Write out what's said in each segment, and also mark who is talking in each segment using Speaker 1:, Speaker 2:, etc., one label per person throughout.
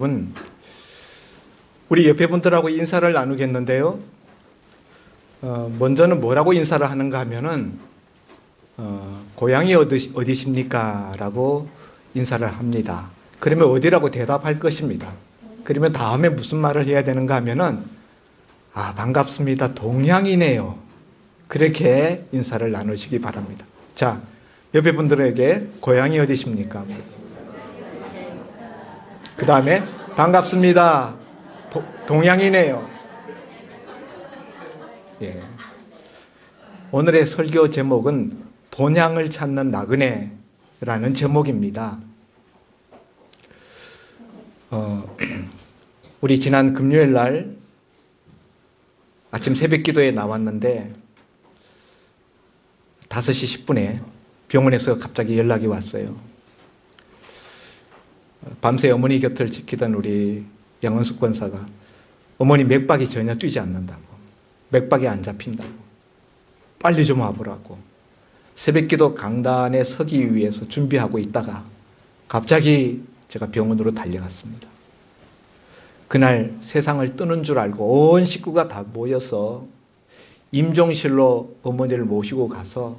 Speaker 1: 여러분, 우리 옆에 분들하고 인사를 나누겠는데요. 먼저는 뭐라고 인사를 하는가 하면은 고향이 어디십니까? 라고 인사를 합니다. 그러면 어디라고 대답할 것입니다. 그러면 다음에 무슨 말을 해야 되는가 하면은 반갑습니다. 동양이네요. 그렇게 인사를 나누시기 바랍니다. 자, 옆에 분들에게 고향이 어디십니까? 그 다음에 반갑습니다. 동양이네요. 예. 오늘의 설교 제목은 본향을 찾는 나그네라는 제목입니다. 우리 지난 금요일 날 아침 새벽 기도에 나왔는데 5시 10분에 병원에서 갑자기 연락이 왔어요. 밤새 어머니 곁을 지키던 우리 양원숙 권사가 어머니 맥박이 전혀 뛰지 않는다고, 맥박이 안 잡힌다고, 빨리 좀 와보라고 새벽기도 강단에 서기 위해서 준비하고 있다가 갑자기 제가 병원으로 달려갔습니다. 그날 세상을 뜨는 줄 알고 온 식구가 다 모여서 임종실로 어머니를 모시고 가서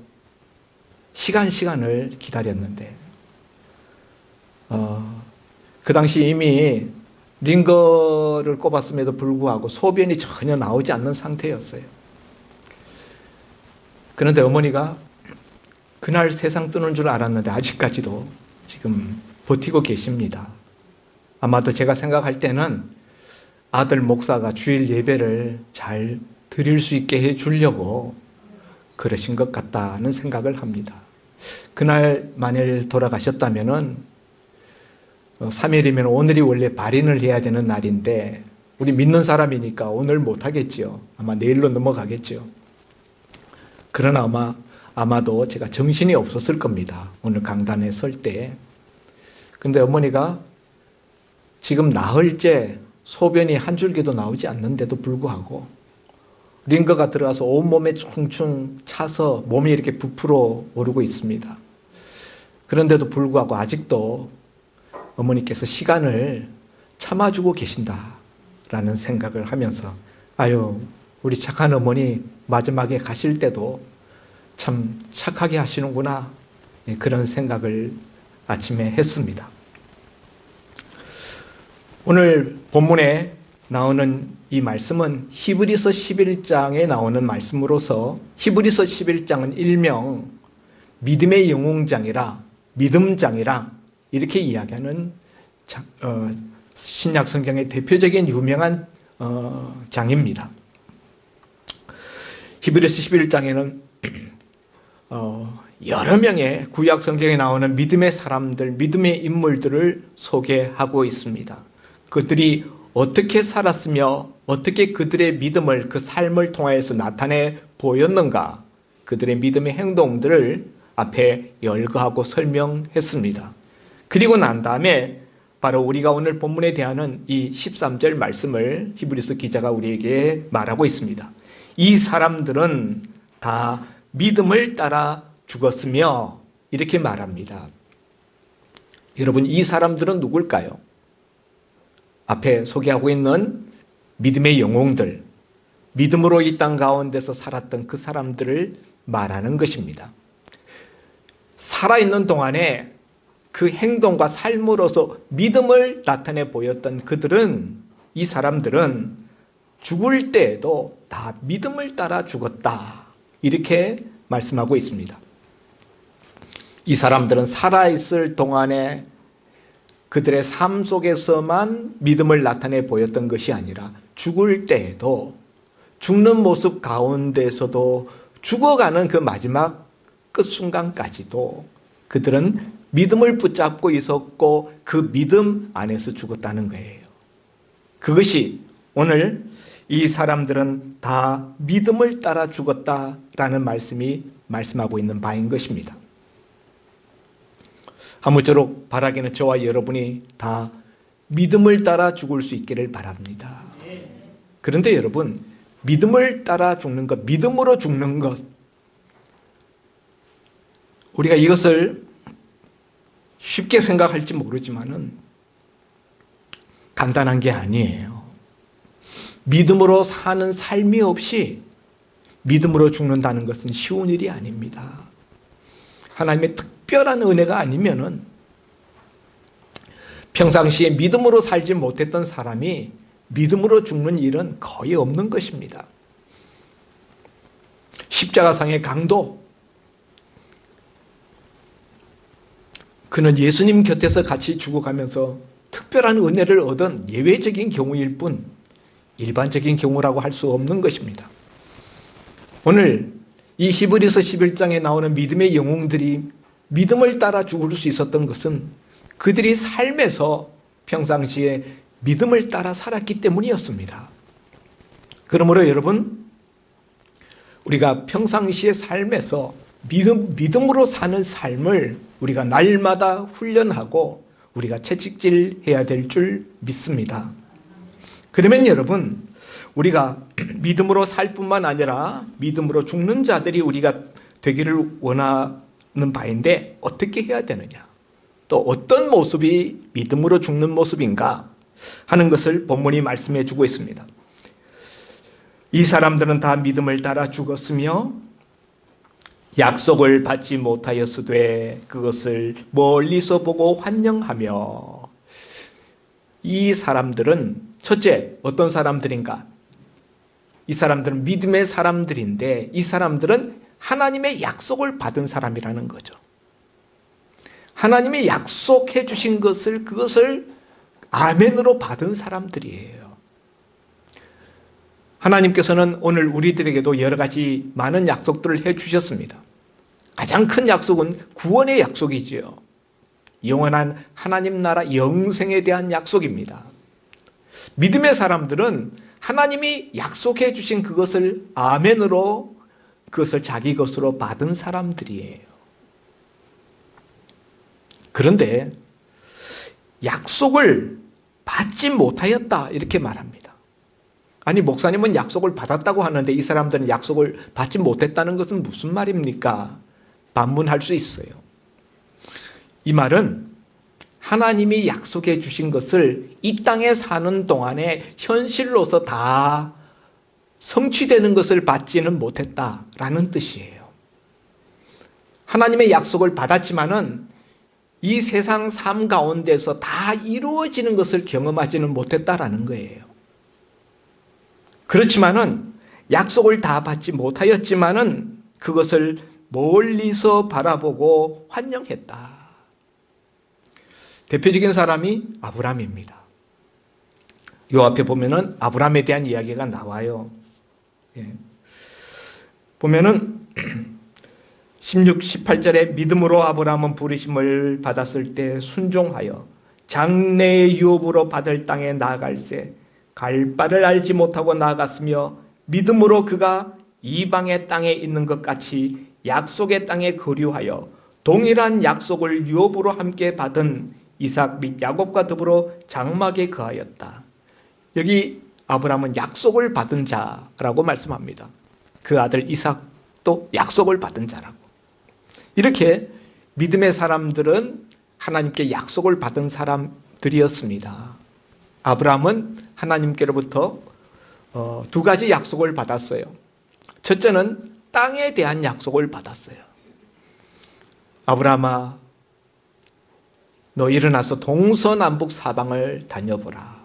Speaker 1: 시간을 기다렸는데 그 당시 이미 링거를 꼽았음에도 불구하고 소변이 전혀 나오지 않는 상태였어요. 그런데 어머니가 그날 세상 뜨는 줄 알았는데 아직까지도 지금 버티고 계십니다. 아마도 제가 생각할 때는 아들 목사가 주일 예배를 잘 드릴 수 있게 해주려고 그러신 것 같다는 생각을 합니다. 그날 만일 돌아가셨다면은 3일이면 오늘이 원래 발인을 해야 되는 날인데 우리 믿는 사람이니까 오늘 못하겠지요. 아마 내일로 넘어가겠죠. 그러나 아마도 제가 정신이 없었을 겁니다. 오늘 강단에 설 때. 근데 어머니가 지금 나흘째 소변이 한 줄기도 나오지 않는데도 불구하고 링거가 들어가서 온몸에 충충 차서 몸이 이렇게 부풀어 오르고 있습니다. 그런데도 불구하고 아직도 어머니께서 시간을 참아주고 계신다라는 생각을 하면서 우리 착한 어머니 마지막에 가실 때도 참 착하게 하시는구나, 그런 생각을 아침에 했습니다. 오늘 본문에 나오는 이 말씀은 히브리서 11장에 나오는 말씀으로서 히브리서 11장은 일명 믿음의 영웅장이라 믿음장이라 이렇게 이야기하는 신약 성경의 대표적인 유명한 장입니다. 히브리서 11장에는 여러 명의 구약 성경에 나오는 믿음의 사람들, 믿음의 인물들을 소개하고 있습니다. 그들이 어떻게 살았으며 어떻게 그들의 믿음을 그 삶을 통해서 나타내 보였는가, 그들의 믿음의 행동들을 앞에 열거하고 설명했습니다. 그리고 난 다음에 바로 우리가 오늘 본문에 대하는 이 13절 말씀을 히브리서 기자가 우리에게 말하고 있습니다. 이 사람들은 다 믿음을 따라 죽었으며 이렇게 말합니다. 여러분, 이 사람들은 누굴까요? 앞에 소개하고 있는 믿음의 영웅들, 믿음으로 이 땅 가운데서 살았던 그 사람들을 말하는 것입니다. 살아있는 동안에 그 행동과 삶으로서 믿음을 나타내 보였던 그들은, 이 사람들은 죽을 때에도 다 믿음을 따라 죽었다, 이렇게 말씀하고 있습니다. 이 사람들은 살아있을 동안에 그들의 삶 속에서만 믿음을 나타내 보였던 것이 아니라 죽을 때에도, 죽는 모습 가운데서도, 죽어가는 그 마지막 끝순간까지도 그들은 믿음을 붙잡고 있었고 그 믿음 안에서 죽었다는 거예요. 그것이 오늘 이 사람들은 다 믿음을 따라 죽었다라는 말씀이 말씀하고 있는 바인 것입니다. 아무쪼록 바라기는 저와 여러분이 다 믿음을 따라 죽을 수 있기를 바랍니다. 그런데 여러분, 믿음을 따라 죽는 것, 믿음으로 죽는 것, 우리가 이것을 쉽게 생각할지 모르지만은 간단한 게 아니에요. 믿음으로 사는 삶이 없이 믿음으로 죽는다는 것은 쉬운 일이 아닙니다. 하나님의 특별한 은혜가 아니면은 평상시에 믿음으로 살지 못했던 사람이 믿음으로 죽는 일은 거의 없는 것입니다. 십자가상의 강도, 그는 예수님 곁에서 같이 죽어가면서 특별한 은혜를 얻은 예외적인 경우일 뿐 일반적인 경우라고 할 수 없는 것입니다. 오늘 이 히브리서 11장에 나오는 믿음의 영웅들이 믿음을 따라 죽을 수 있었던 것은 그들이 삶에서 평상시에 믿음을 따라 살았기 때문이었습니다. 그러므로 여러분, 우리가 평상시의 삶에서 믿음으로 사는 삶을 우리가 날마다 훈련하고 우리가 채찍질해야 될 줄 믿습니다. 그러면 여러분, 우리가 믿음으로 살 뿐만 아니라 믿음으로 죽는 자들이 우리가 되기를 원하는 바인데 어떻게 해야 되느냐? 또 어떤 모습이 믿음으로 죽는 모습인가 하는 것을 본문이 말씀해 주고 있습니다. 이 사람들은 다 믿음을 따라 죽었으며 약속을 받지 못하였으되 그것을 멀리서 보고 환영하며. 이 사람들은 첫째, 어떤 사람들인가? 이 사람들은 믿음의 사람들인데 이 사람들은 하나님의 약속을 받은 사람이라는 거죠. 하나님이 약속해 주신 그것을 아멘으로 받은 사람들이에요. 하나님께서는 오늘 우리들에게도 여러 가지 많은 약속들을 해 주셨습니다. 가장 큰 약속은 구원의 약속이지요. 영원한 하나님 나라 영생에 대한 약속입니다. 믿음의 사람들은 하나님이 약속해 주신 그것을 아멘으로 그것을 자기 것으로 받은 사람들이에요. 그런데 약속을 받지 못하였다 이렇게 말합니다. 아니, 목사님은 약속을 받았다고 하는데 이 사람들은 약속을 받지 못했다는 것은 무슨 말입니까? 반문할 수 있어요. 이 말은 하나님이 약속해 주신 것을 이 땅에 사는 동안에 현실로서 다 성취되는 것을 받지는 못했다라는 뜻이에요. 하나님의 약속을 받았지만은 이 세상 삶 가운데서 다 이루어지는 것을 경험하지는 못했다라는 거예요. 그렇지만은 약속을 다 받지 못하였지만은 그것을 멀리서 바라보고 환영했다. 대표적인 사람이 아브라함입니다. 요 앞에 보면은 아브라함에 대한 이야기가 나와요. 예. 보면은 16, 18절에 믿음으로 아브라함은 부르심을 받았을 때 순종하여 장래의 유업으로 받을 땅에 나아갈새 갈 바를 알지 못하고 나아갔으며 믿음으로 그가 이방의 땅에 있는 것 같이 약속의 땅에 거류하여 동일한 약속을 유업으로 함께 받은 이삭 및 야곱과 더불어 장막에 거하였다. 여기 아브라함은 약속을 받은 자라고 말씀합니다. 그 아들 이삭도 약속을 받은 자라고. 이렇게 믿음의 사람들은 하나님께 약속을 받은 사람들이었습니다. 아브라함은 하나님께로부터 두 가지 약속을 받았어요. 첫째는 땅에 대한 약속을 받았어요. 아브라함아, 너 일어나서 동서남북 사방을 다녀보라.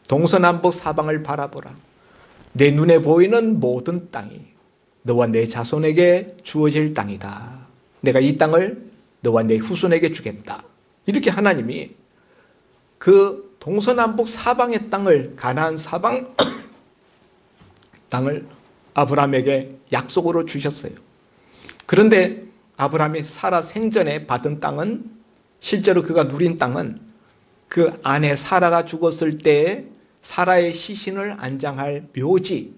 Speaker 1: 동서남북 사방을 바라보라. 내 눈에 보이는 모든 땅이 너와 내 자손에게 주어질 땅이다. 내가 이 땅을 너와 내 후손에게 주겠다. 이렇게 하나님이 그 동서남북 사방의 땅을, 가나안 사방 땅을 아브라함에게 약속으로 주셨어요. 그런데 아브라함이 사라 생전에 받은 땅은, 실제로 그가 누린 땅은 그 아내 사라가 죽었을 때에 사라의 시신을 안장할 묘지,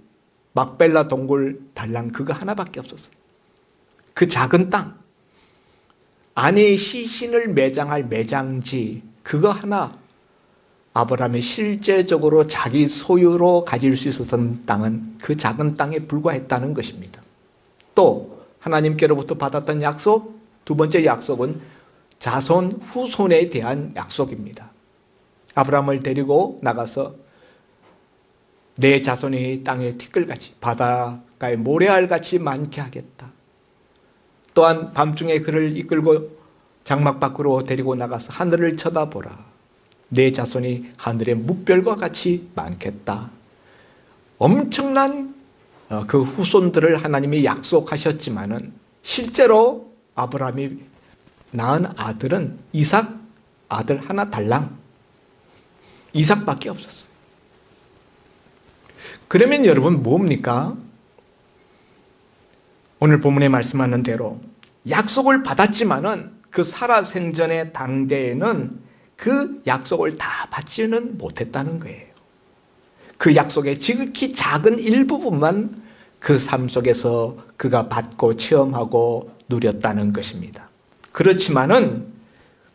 Speaker 1: 막벨라 동굴 달랑 그거 하나밖에 없었어요. 그 작은 땅, 아내의 시신을 매장할 매장지 그거 하나, 아브라함이 실제적으로 자기 소유로 가질 수 있었던 땅은 그 작은 땅에 불과했다는 것입니다. 또 하나님께로부터 받았던 약속, 두 번째 약속은 자손 후손에 대한 약속입니다. 아브라함을 데리고 나가서 내 자손이 땅에 티끌같이 바닷가에 모래알같이 많게 하겠다. 또한 밤중에 그를 이끌고 장막 밖으로 데리고 나가서 하늘을 쳐다보라. 내 자손이 하늘의 뭇별과 같이 많겠다. 엄청난 그 후손들을 하나님이 약속하셨지만은 실제로 아브라함이 낳은 아들은 이삭 아들 하나 달랑 이삭밖에 없었어요. 그러면 여러분 뭡니까? 오늘 본문에 말씀하는 대로 약속을 받았지만은 그 살아생전의 당대에는 그 약속을 다 받지는 못했다는 거예요. 그 약속의 지극히 작은 일부분만 그 삶 속에서 그가 받고 체험하고 누렸다는 것입니다. 그렇지만은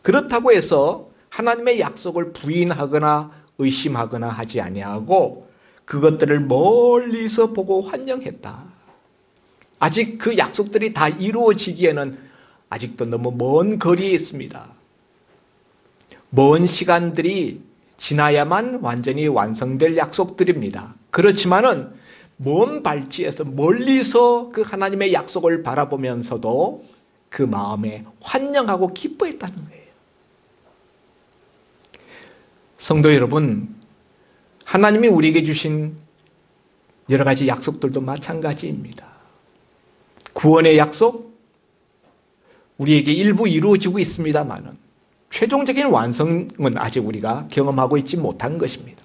Speaker 1: 그렇다고 해서 하나님의 약속을 부인하거나 의심하거나 하지 아니하고 그것들을 멀리서 보고 환영했다. 아직 그 약속들이 다 이루어지기에는 아직도 너무 먼 거리에 있습니다. 먼 시간들이 지나야만 완전히 완성될 약속들입니다. 그렇지만은 먼 발치에서 멀리서 그 하나님의 약속을 바라보면서도 그 마음에 환영하고 기뻐했다는 거예요. 성도 여러분, 하나님이 우리에게 주신 여러 가지 약속들도 마찬가지입니다. 구원의 약속, 우리에게 일부 이루어지고 있습니다만은 최종적인 완성은 아직 우리가 경험하고 있지 못한 것입니다.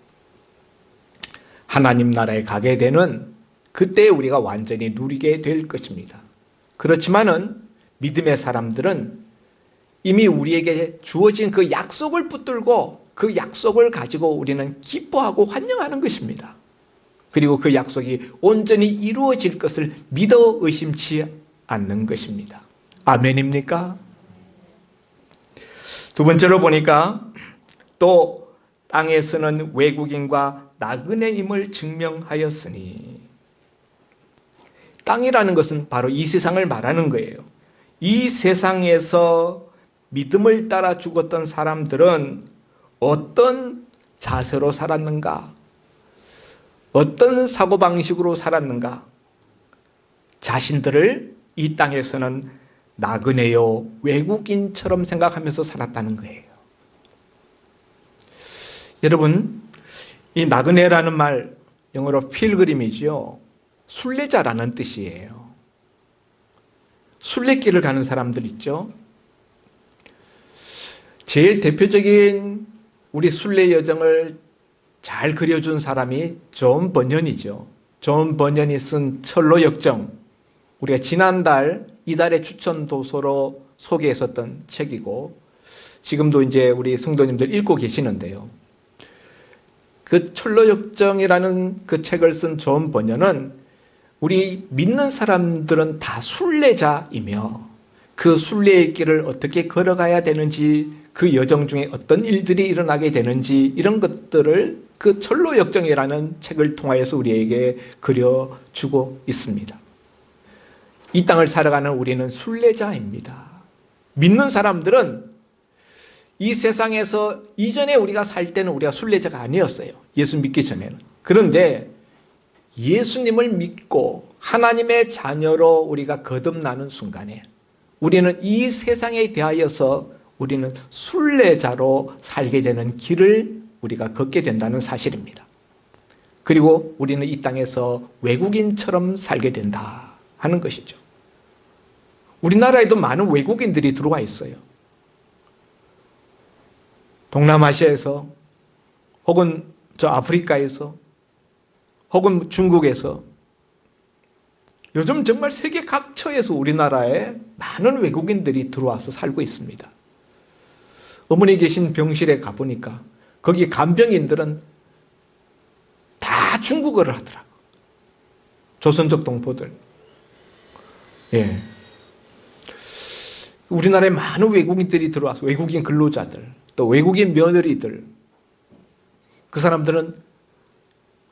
Speaker 1: 하나님 나라에 가게 되는 그때 우리가 완전히 누리게 될 것입니다. 그렇지만은 믿음의 사람들은 이미 우리에게 주어진 그 약속을 붙들고 그 약속을 가지고 우리는 기뻐하고 환영하는 것입니다. 그리고 그 약속이 온전히 이루어질 것을 믿어 의심치 않는 것입니다. 아멘입니까? 두 번째로 보니까 또 땅에서는 외국인과 나그네임을 증명하였으니, 땅이라는 것은 바로 이 세상을 말하는 거예요. 이 세상에서 믿음을 따라 죽었던 사람들은 어떤 자세로 살았는가? 어떤 사고방식으로 살았는가? 자신들을 이 땅에서는 나그네요, 외국인처럼 생각하면서 살았다는 거예요. 여러분, 이 나그네라는 말, 영어로 필그림이죠. 순례자라는 뜻이에요. 순례길을 가는 사람들 있죠. 제일 대표적인 우리 순례 여정을 잘 그려준 사람이 존 버년이죠. 존 버년이 쓴 철로역정, 우리가 지난달 이달의 추천 도서로 소개했었던 책이고 지금도 이제 우리 성도님들 읽고 계시는데요. 그 철로역정이라는 그 책을 쓴 존 버년은 우리 믿는 사람들은 다 순례자이며 그 순례의 길을 어떻게 걸어가야 되는지, 그 여정 중에 어떤 일들이 일어나게 되는지, 이런 것들을 그 철로역정이라는 책을 통하여서 우리에게 그려주고 있습니다. 이 땅을 살아가는 우리는 순례자입니다. 믿는 사람들은 이 세상에서 이전에 우리가 살 때는 우리가 순례자가 아니었어요. 예수 믿기 전에는. 그런데 예수님을 믿고 하나님의 자녀로 우리가 거듭나는 순간에 우리는 이 세상에 대하여서 우리는 순례자로 살게 되는 길을 우리가 걷게 된다는 사실입니다. 그리고 우리는 이 땅에서 외국인처럼 살게 된다 하는 것이죠. 우리나라에도 많은 외국인들이 들어와 있어요. 동남아시아에서 혹은 저 아프리카에서 혹은 중국에서 요즘 정말 세계 각처에서 우리나라에 많은 외국인들이 들어와서 살고 있습니다. 어머니 계신 병실에 가보니까 거기 간병인들은 다 중국어를 하더라고. 조선족 동포들. 예. 우리나라에 많은 외국인들이 들어와서 외국인 근로자들, 또 외국인 며느리들, 그 사람들은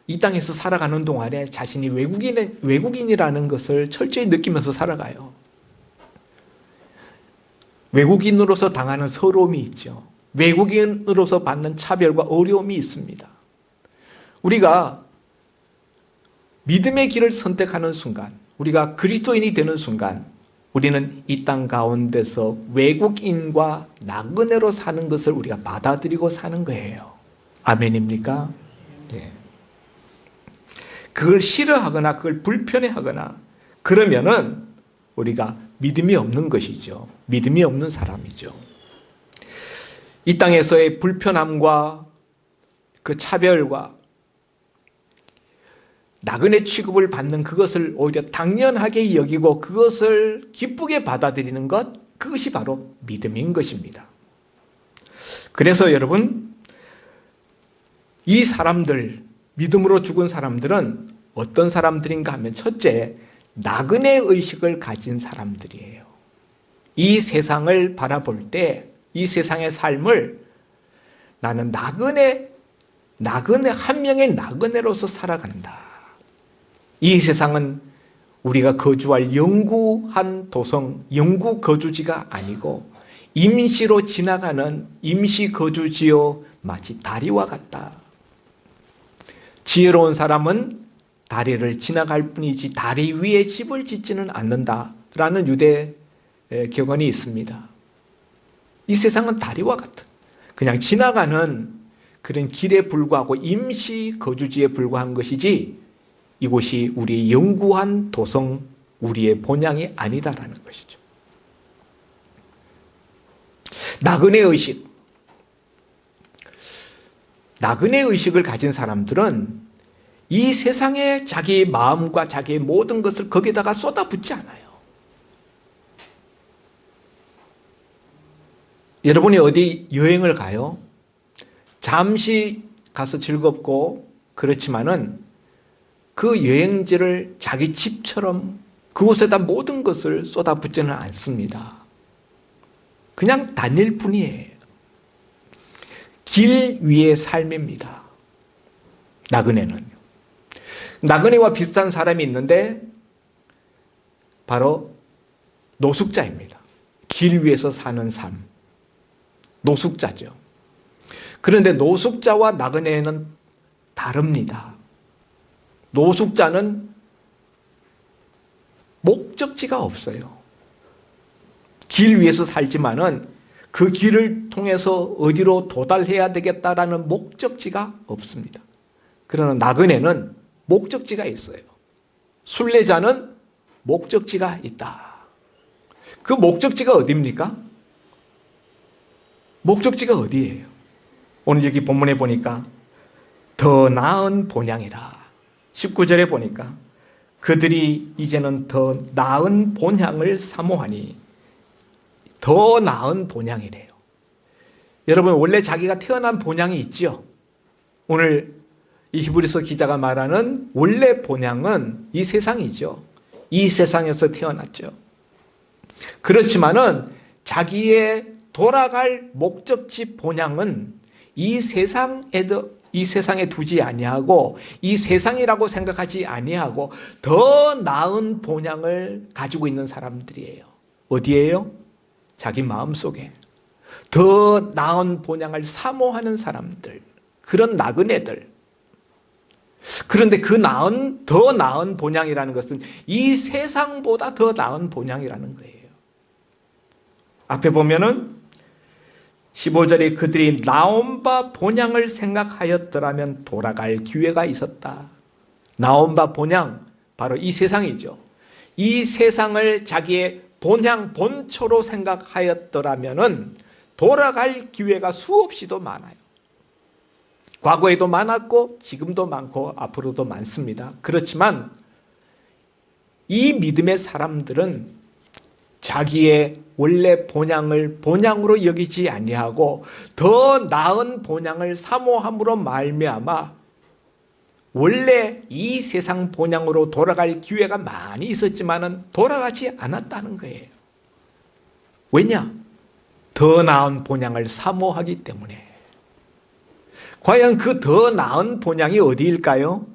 Speaker 1: 이 땅에서 살아가는 동안에 자신이 외국인이라는 것을 철저히 느끼면서 살아가요. 외국인으로서 당하는 서러움이 있죠. 외국인으로서 받는 차별과 어려움이 있습니다. 우리가 믿음의 길을 선택하는 순간, 우리가 그리스도인이 되는 순간 우리는 이 땅 가운데서 외국인과 나그네로 사는 것을 우리가 받아들이고 사는 거예요. 아멘입니까? 네. 그걸 싫어하거나 그걸 불편해하거나 그러면은 우리가 믿음이 없는 것이죠. 믿음이 없는 사람이죠. 이 땅에서의 불편함과 그 차별과 나그네 취급을 받는 그것을 오히려 당연하게 여기고 그것을 기쁘게 받아들이는 것, 그것이 바로 믿음인 것입니다. 그래서 여러분, 이 사람들, 믿음으로 죽은 사람들은 어떤 사람들인가 하면 첫째, 나그네 의식을 가진 사람들이에요. 이 세상을 바라볼 때, 이 세상의 삶을 나는 나그네 한 명의 나그네로서 살아간다. 이 세상은 우리가 거주할 영구한 도성, 영구 거주지가 아니고 임시로 지나가는 임시 거주지요 마치 다리와 같다. 지혜로운 사람은 다리를 지나갈 뿐이지 다리 위에 집을 짓지는 않는다라는 유대 격언이 있습니다. 이 세상은 다리와 같은 그냥 지나가는 그런 길에 불과하고 임시 거주지에 불과한 것이지 이곳이 우리의 영구한 도성, 우리의 본향이 아니다라는 것이죠. 나그네 의식. 나그네 의식을 가진 사람들은 이 세상에 자기 마음과 자기의 모든 것을 거기다가 쏟아붓지 않아요. 여러분이 어디 여행을 가요? 잠시 가서 즐겁고 그렇지만은 그 여행지를 자기 집처럼 그곳에다 모든 것을 쏟아붓지는 않습니다. 그냥 다닐 뿐이에요. 길 위의 삶입니다. 나그네는요. 나그네와 비슷한 사람이 있는데 바로 노숙자입니다. 길 위에서 사는 삶. 노숙자죠. 그런데 노숙자와 나그네는 다릅니다. 노숙자는 목적지가 없어요. 길 위에서 살지만은 그 길을 통해서 어디로 도달해야 되겠다라는 목적지가 없습니다. 그러나 나그네는 목적지가 있어요. 순례자는 목적지가 있다. 그 목적지가 어디입니까? 목적지가 어디예요? 오늘 여기 본문에 보니까 더 나은 본향이라. 19절에 보니까 그들이 이제는 더 나은 본향을 사모하니 더 나은 본향이래요. 여러분 원래 자기가 태어난 본향이 있죠. 오늘 이 히브리서 기자가 말하는 원래 본향은 이 세상이죠. 이 세상에서 태어났죠. 그렇지만은 자기의 돌아갈 목적지 본향은 이 세상에 두지 아니하고 이 세상이라고 생각하지 아니하고 더 나은 본향을 가지고 있는 사람들이에요. 어디에요? 자기 마음속에 더 나은 본향을 사모하는 사람들, 그런 나그네들. 그런데 그 더 나은 본향이라는 것은 이 세상보다 더 나은 본향이라는 거예요. 앞에 보면은 15절에 그들이 나온 바 본향을 생각하였더라면 돌아갈 기회가 있었다. 나온 바 본향, 바로 이 세상이죠. 이 세상을 자기의 본향, 본초로 생각하였더라면 돌아갈 기회가 수없이도 많아요. 과거에도 많았고 지금도 많고 앞으로도 많습니다. 그렇지만 이 믿음의 사람들은 자기의 원래 본향을 본향으로 여기지 아니하고 더 나은 본향을 사모함으로 말미암아 원래 이 세상 본향으로 돌아갈 기회가 많이 있었지만은 돌아가지 않았다는 거예요. 왜냐? 더 나은 본향을 사모하기 때문에. 과연 그 더 나은 본향이 어디일까요?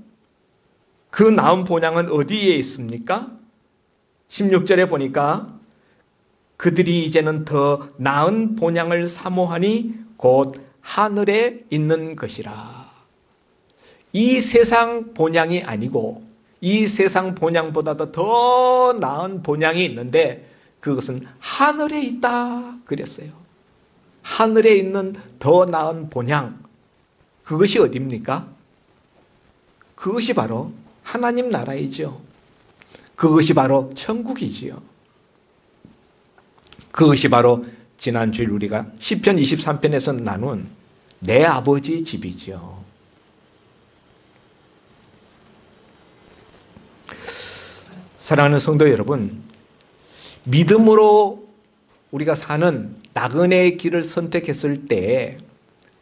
Speaker 1: 그 나은 본향은 어디에 있습니까? 16절에 보니까 그들이 이제는 더 나은 본향을 사모하니 곧 하늘에 있는 것이라. 이 세상 본향이 아니고 이 세상 본향보다도 더 나은 본향이 있는데 그것은 하늘에 있다 그랬어요. 하늘에 있는 더 나은 본향, 그것이 어디입니까? 그것이 바로 하나님 나라이죠. 그것이 바로 천국이지요. 그것이 바로 지난 주일 우리가 시편 23편에서 나눈 내 아버지 집이죠. 사랑하는 성도 여러분, 믿음으로 우리가 사는 나그네의 길을 선택했을 때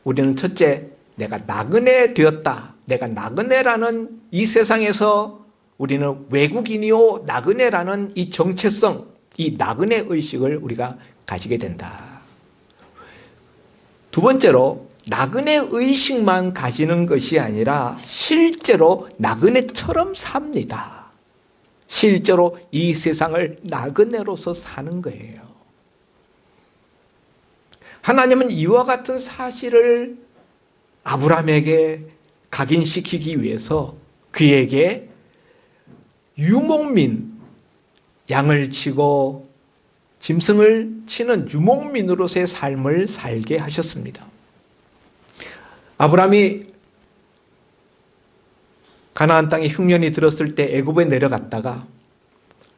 Speaker 1: 우리는 첫째, 내가 나그네 되었다. 내가 나그네라는 이 세상에서 우리는 외국인이요 나그네라는 이 정체성, 이 나그네 의식을 우리가 가지게 된다. 두 번째로 나그네 의식만 가지는 것이 아니라 실제로 나그네처럼 삽니다. 실제로 이 세상을 나그네로서 사는 거예요. 하나님은 이와 같은 사실을 아브라함에게 각인시키기 위해서 그에게 유목민, 양을 치고 짐승을 치는 유목민으로서의 삶을 살게 하셨습니다. 아브라함이 가나안 땅에 흉년이 들었을 때 애굽에 내려갔다가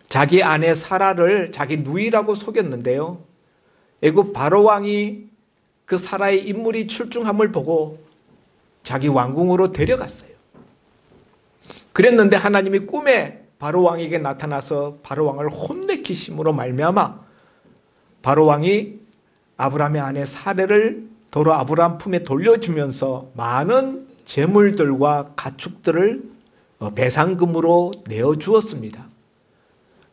Speaker 1: 자기 아내 사라를 자기 누이라고 속였는데요. 애굽 바로 왕이 그 사라의 인물이 출중함을 보고 자기 왕궁으로 데려갔어요. 그랬는데 하나님이 꿈에 바로 왕에게 나타나서 바로 왕을 혼내키심으로 말미암아 바로 왕이 아브라함의 아내 사라를 도로 아브라함 품에 돌려주면서 많은 재물들과 가축들을 배상금으로 내어주었습니다.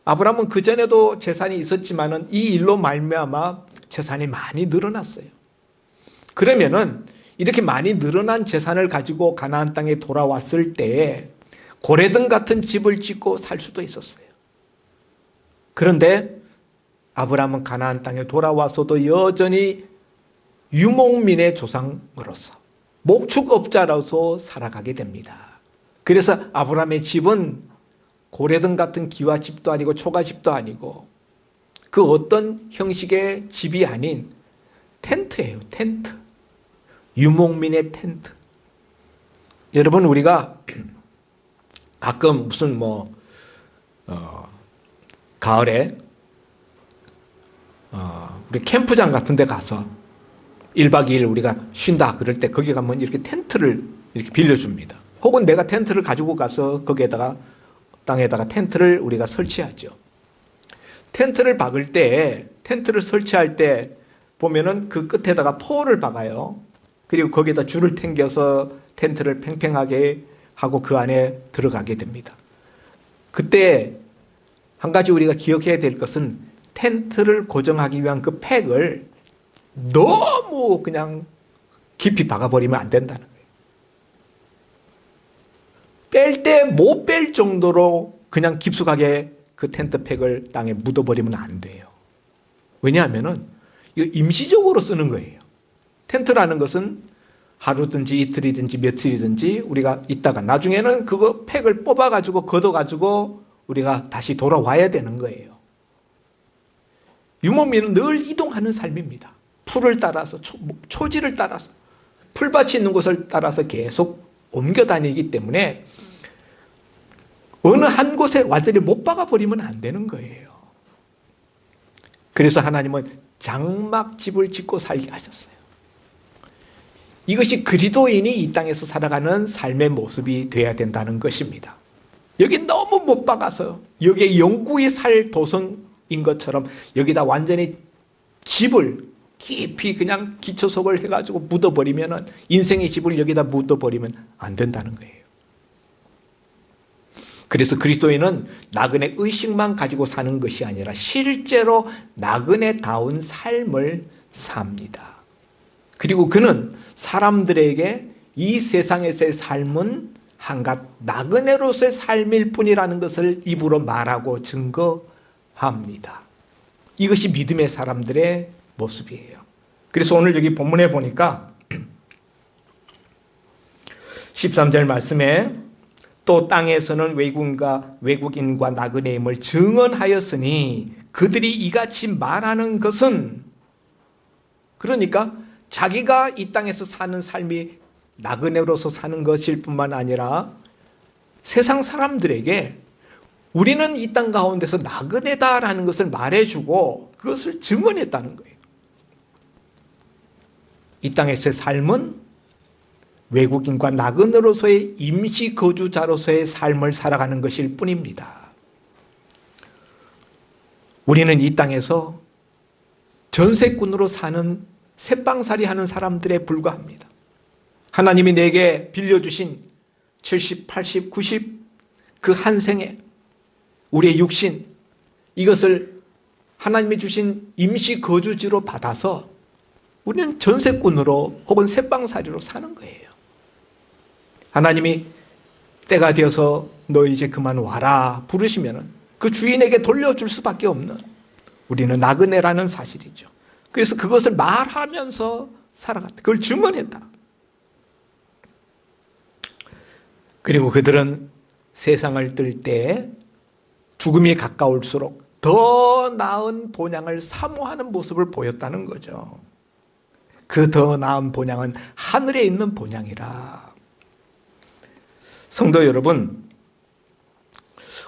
Speaker 1: 아브라함은 그전에도 재산이 있었지만 이 일로 말미암아 재산이 많이 늘어났어요. 그러면은 이렇게 많이 늘어난 재산을 가지고 가나안 땅에 돌아왔을 때에 고레등 같은 집을 짓고 살 수도 있었어요. 그런데 아브라함은 가나안 땅에 돌아와서도 여전히 유목민의 조상으로서 목축업자로서 살아가게 됩니다. 그래서 아브라함의 집은 고레등 같은 기와집도 아니고 초가집도 아니고 그 어떤 형식의 집이 아닌 텐트예요. 텐트. 유목민의 텐트. 여러분, 우리가 가끔 무슨 가을에 우리 캠프장 같은 데 가서 1박 2일 우리가 쉰다 그럴 때 거기 가면 이렇게 텐트를 이렇게 빌려줍니다. 혹은 내가 텐트를 가지고 가서 거기에다가 땅에다가 텐트를 우리가 설치하죠. 텐트를 박을 때, 텐트를 설치할 때 보면은 그 끝에다가 포를 박아요. 그리고 거기에다 줄을 당겨서 텐트를 팽팽하게 하고 그 안에 들어가게 됩니다. 그때 한 가지 우리가 기억해야 될 것은 텐트를 고정하기 위한 그 팩을 너무 그냥 깊이 박아버리면 안 된다는 거예요. 뺄 때 못 뺄 정도로 그냥 깊숙하게 그 텐트 팩을 땅에 묻어버리면 안 돼요. 왜냐하면은 이거 임시적으로 쓰는 거예요. 텐트라는 것은 하루든지 이틀이든지 며칠이든지 우리가 있다가 나중에는 그거 팩을 뽑아가지고 걷어가지고 우리가 다시 돌아와야 되는 거예요. 유목민은 늘 이동하는 삶입니다. 풀을 따라서 초지를 따라서 풀밭이 있는 곳을 따라서 계속 옮겨 다니기 때문에 어느 한 곳에 완전히 못 박아버리면 안 되는 거예요. 그래서 하나님은 장막집을 짓고 살게 하셨어요. 이것이 그리스도인이 이 땅에서 살아가는 삶의 모습이 되어야 된다는 것입니다. 여기 너무 못 박아서 여기에 영구히 살 도성인 것처럼 여기다 완전히 집을 깊이 그냥 기초석을 해가지고 묻어버리면 인생의 집을 여기다 묻어버리면 안 된다는 거예요. 그래서 그리스도인은 나그네 의식만 가지고 사는 것이 아니라 실제로 나그네다운 삶을 삽니다. 그리고 그는 사람들에게 이 세상에서의 삶은 한갓 나그네로서의 삶일 뿐이라는 것을 입으로 말하고 증거합니다. 이것이 믿음의 사람들의 모습이에요. 그래서 오늘 여기 본문에 보니까 13절 말씀에 또 땅에서는 외국인과 나그네임을 증언하였으니 그들이 이같이 말하는 것은, 그러니까 자기가 이 땅에서 사는 삶이 나그네로서 사는 것일 뿐만 아니라 세상 사람들에게 우리는 이 땅 가운데서 나그네다라는 것을 말해주고 그것을 증언했다는 거예요. 이 땅에서의 삶은 외국인과 나그네로서의 임시 거주자로서의 삶을 살아가는 것일 뿐입니다. 우리는 이 땅에서 전세꾼으로 사는 새빵살이 하는 사람들에 불과합니다. 하나님이 내게 빌려주신 70, 80, 90 그 한 생에 우리의 육신, 이것을 하나님이 주신 임시 거주지로 받아서 우리는 전세꾼으로 혹은 새빵살이로 사는 거예요. 하나님이 때가 되어서 너 이제 그만 와라 부르시면 그 주인에게 돌려줄 수밖에 없는, 우리는 나그네라는 사실이죠. 그래서 그것을 말하면서 살아갔다. 그걸 증언했다. 그리고 그들은 세상을 뜰 때 죽음이 가까울수록 더 나은 본향을 사모하는 모습을 보였다는 거죠. 그 더 나은 본향은 하늘에 있는 본향이라. 성도 여러분,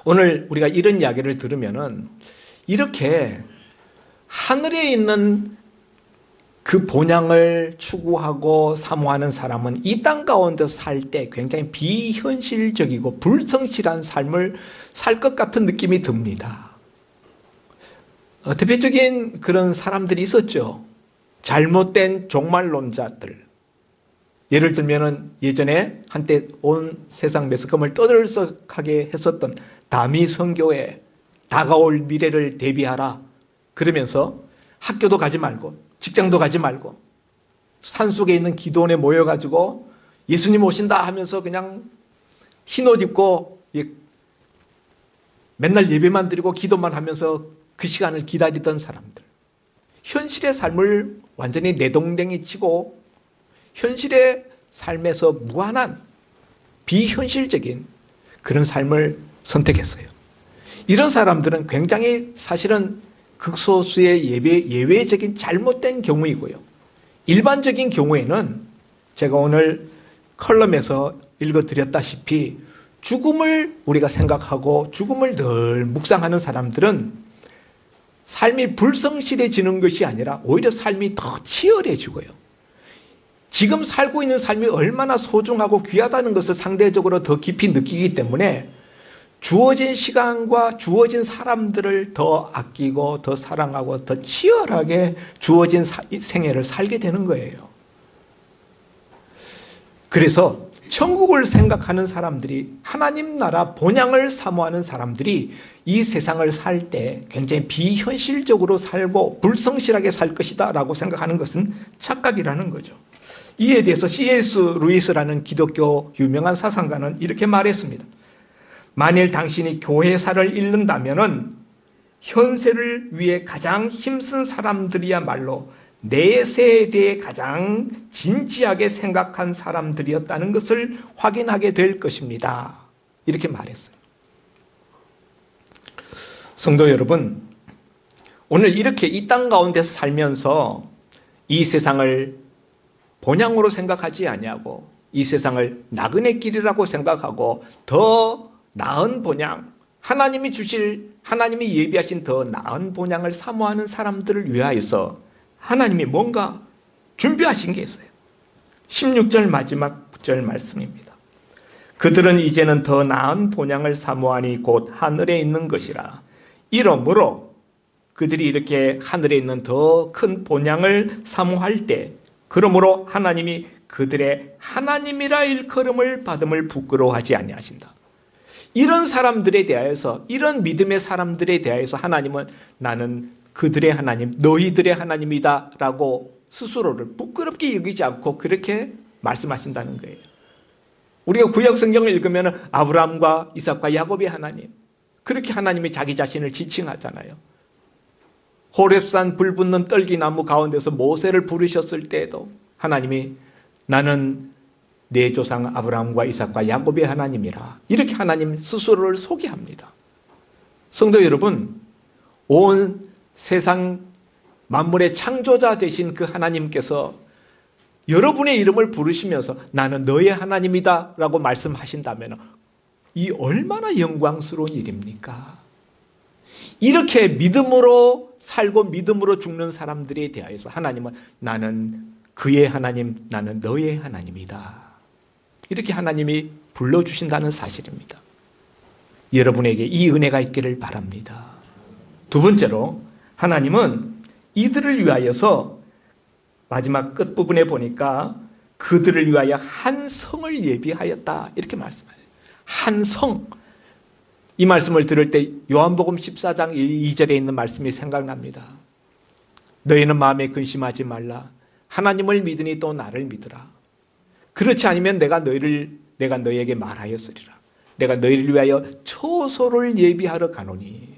Speaker 1: 오늘 우리가 이런 이야기를 들으면은 이렇게 하늘에 있는 그 본향을 추구하고 사모하는 사람은 이 땅 가운데 살 때 굉장히 비현실적이고 불성실한 삶을 살 것 같은 느낌이 듭니다. 대표적인 그런 사람들이 있었죠. 잘못된 종말론자들. 예를 들면은 예전에 한때 온 세상 매스컴을 떠들썩하게 했었던 다미 선교회, 다가올 미래를 대비하라 그러면서 학교도 가지 말고 직장도 가지 말고 산속에 있는 기도원에 모여가지고 예수님 오신다 하면서 그냥 흰옷 입고 맨날 예배만 드리고 기도만 하면서 그 시간을 기다리던 사람들, 현실의 삶을 완전히 내동댕이 치고 현실의 삶에서 무한한 비현실적인 그런 삶을 선택했어요. 이런 사람들은 굉장히 사실은 극소수의 예외적인 잘못된 경우이고요. 일반적인 경우에는 제가 오늘 컬럼에서 읽어드렸다시피 죽음을 우리가 생각하고 죽음을 늘 묵상하는 사람들은 삶이 불성실해지는 것이 아니라 오히려 삶이 더 치열해지고요. 지금 살고 있는 삶이 얼마나 소중하고 귀하다는 것을 상대적으로 더 깊이 느끼기 때문에 주어진 시간과 주어진 사람들을 더 아끼고 더 사랑하고 더 치열하게 주어진 생애를 살게 되는 거예요. 그래서 천국을 생각하는 사람들이, 하나님 나라 본향을 사모하는 사람들이 이 세상을 살 때 굉장히 비현실적으로 살고 불성실하게 살 것이다 라고 생각하는 것은 착각이라는 거죠. 이에 대해서 C.S. 루이스라는 기독교 유명한 사상가는 이렇게 말했습니다. 만일 당신이 교회사를 읽는다면 현세를 위해 가장 힘쓴 사람들이야말로 내세에 대해 가장 진지하게 생각한 사람들이었다는 것을 확인하게 될 것입니다. 이렇게 말했어요. 성도 여러분, 오늘 이렇게 이 땅 가운데서 살면서 이 세상을 본향으로 생각하지 아니하고 이 세상을 나그네 길이라고 생각하고 더 나은 본향, 하나님이 예비하신 더 나은 본향을 사모하는 사람들을 위하여서 하나님이 뭔가 준비하신 게 있어요. 16절 마지막 절 말씀입니다. 그들은 이제는 더 나은 본향을 사모하니 곧 하늘에 있는 것이라. 이러므로 그들이 이렇게 하늘에 있는 더 큰 본향을 사모할 때, 그러므로 하나님이 그들의 하나님이라 일컬음을 받음을 부끄러워하지 아니하신다. 이런 사람들에 대하여서, 이런 믿음의 사람들에 대하여서 하나님은 나는 그들의 하나님, 너희들의 하나님이다 라고 스스로를 부끄럽게 여기지 않고 그렇게 말씀하신다는 거예요. 우리가 구약 성경을 읽으면 아브라함과 이삭과 야곱의 하나님, 그렇게 하나님이 자기 자신을 지칭하잖아요. 호렙산 불붙는 떨기나무 가운데서 모세를 부르셨을 때에도 하나님이 나는 내 조상 아브라함과 이삭과 야곱의 하나님이라, 이렇게 하나님 스스로를 소개합니다. 성도 여러분, 온 세상 만물의 창조자 되신 그 하나님께서 여러분의 이름을 부르시면서 나는 너의 하나님이다 라고 말씀하신다면 이 얼마나 영광스러운 일입니까? 이렇게 믿음으로 살고 믿음으로 죽는 사람들에 대하여서 하나님은 나는 그의 하나님, 나는 너의 하나님이다, 이렇게 하나님이 불러주신다는 사실입니다. 여러분에게 이 은혜가 있기를 바랍니다. 두 번째로 하나님은 이들을 위하여서 마지막 끝부분에 보니까 그들을 위하여 한 성을 예비하였다, 이렇게 말씀하세요. 한 성. 이 말씀을 들을 때 요한복음 14장 2절에 있는 말씀이 생각납니다. 너희는 마음에 근심하지 말라. 하나님을 믿으니 또 나를 믿으라. 그렇지 않으면 내가 너희에게 말하였으리라. 내가 너희를 위하여 초소를 예비하러 가노니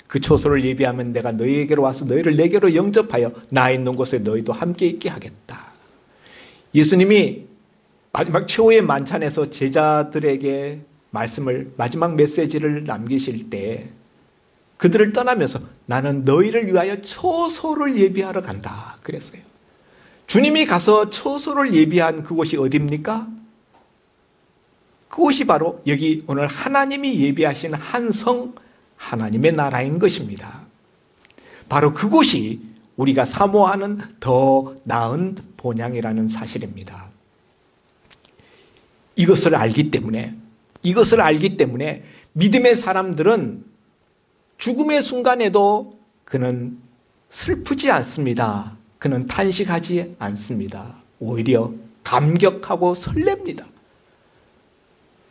Speaker 1: 그 초소를 예비하면 내가 너희에게로 와서 너희를 내게로 영접하여 나 있는 곳에 너희도 함께 있게 하겠다. 예수님이 마지막 최후의 만찬에서 제자들에게 말씀을, 마지막 메시지를 남기실 때 그들을 떠나면서 나는 너희를 위하여 초소를 예비하러 간다 그랬어요. 주님이 가서 초소를 예비한 그곳이 어디입니까? 그곳이 바로 여기 오늘 하나님이 예비하신 한 성, 하나님의 나라인 것입니다. 바로 그곳이 우리가 사모하는 더 나은 본향이라는 사실입니다. 이것을 알기 때문에 믿음의 사람들은 죽음의 순간에도 그는 슬프지 않습니다. 그는 탄식하지 않습니다. 오히려 감격하고 설렙니다.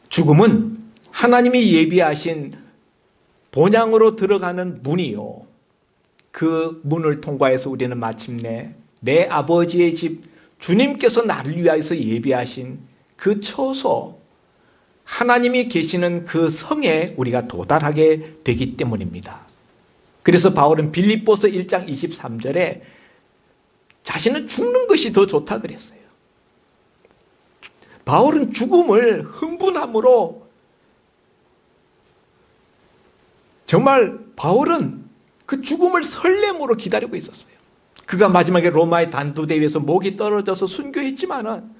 Speaker 1: 죽음은 하나님이 예비하신 본향으로 들어가는 문이요, 그 문을 통과해서 우리는 마침내 내 아버지의 집, 주님께서 나를 위하여서 예비하신 그 초소, 하나님이 계시는 그 성에 우리가 도달하게 되기 때문입니다. 그래서 바울은 빌립보서 1장 23절에 자신은 죽는 것이 더 좋다 그랬어요. 바울은 죽음을 흥분함으로, 정말 바울은 그 죽음을 설렘으로 기다리고 있었어요. 그가 마지막에 로마의 단두대에서 목이 떨어져서 순교했지만은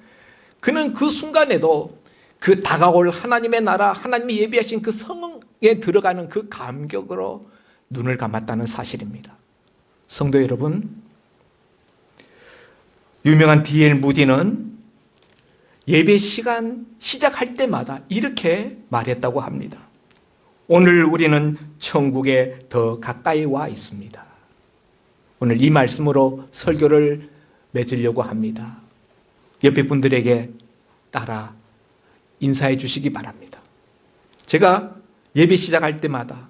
Speaker 1: 그는 그 순간에도 그 다가올 하나님의 나라, 하나님이 예비하신 그 성에 들어가는 그 감격으로 눈을 감았다는 사실입니다. 성도 여러분, 유명한 D.L. 무디는 예배 시간 시작할 때마다 이렇게 말했다고 합니다. 오늘 우리는 천국에 더 가까이 와 있습니다. 오늘 이 말씀으로 설교를 맺으려고 합니다. 옆에 분들에게 따라 인사해 주시기 바랍니다. 제가 예배 시작할 때마다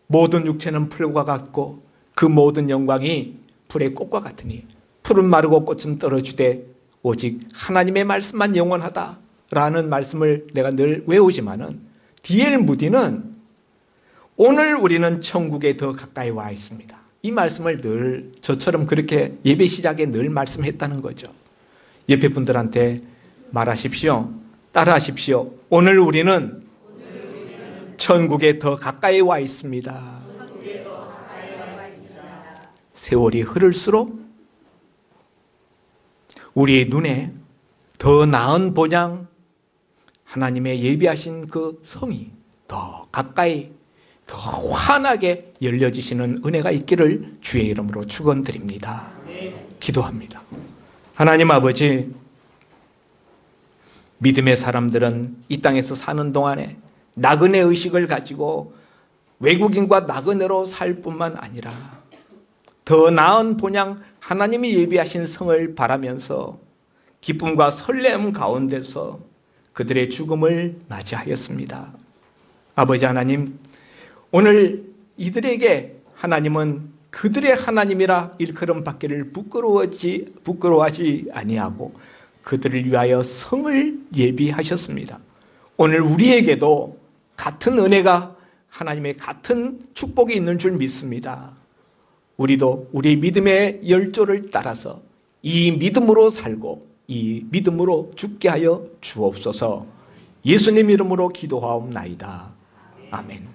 Speaker 1: 모든 육체는 풀과 같고 그 모든 영광이 풀의 꽃과 같으니 풀은 마르고 꽃은 떨어지되 오직 하나님의 말씀만 영원하다라는 말씀을 내가 늘 외우지만은 D.L. 무디는 오늘 우리는 천국에 더 가까이 와 있습니다, 이 말씀을 늘 저처럼 그렇게 예배 시작에 늘 말씀했다는 거죠. 옆에 분들한테 말하십시오. 따라하십시오. 오늘 우리는 천국에 더 가까이 와 있습니다. 세월이 흐를수록 우리의 눈에 더 나은 본향, 하나님의 예비하신 그 성이 더 가까이, 더 환하게 열려지시는 은혜가 있기를 주의 이름으로 축원드립니다. 기도합니다. 하나님 아버지, 믿음의 사람들은 이 땅에서 사는 동안에 나그네 의식을 가지고 외국인과 나그네로 살 뿐만 아니라 더 나은 본향, 하나님이 예비하신 성을 바라면서 기쁨과 설렘 가운데서 그들의 죽음을 맞이하였습니다. 아버지 하나님, 오늘 이들에게 하나님은 그들의 하나님이라 일컬음 받기를 부끄러워하지 아니하고 그들을 위하여 성을 예비하셨습니다. 오늘 우리에게도 같은 은혜가, 하나님의 같은 축복이 있는 줄 믿습니다. 우리도 우리 믿음의 열조를 따라서 이 믿음으로 살고 이 믿음으로 죽게 하여 주옵소서. 예수님 이름으로 기도하옵나이다. 아멘.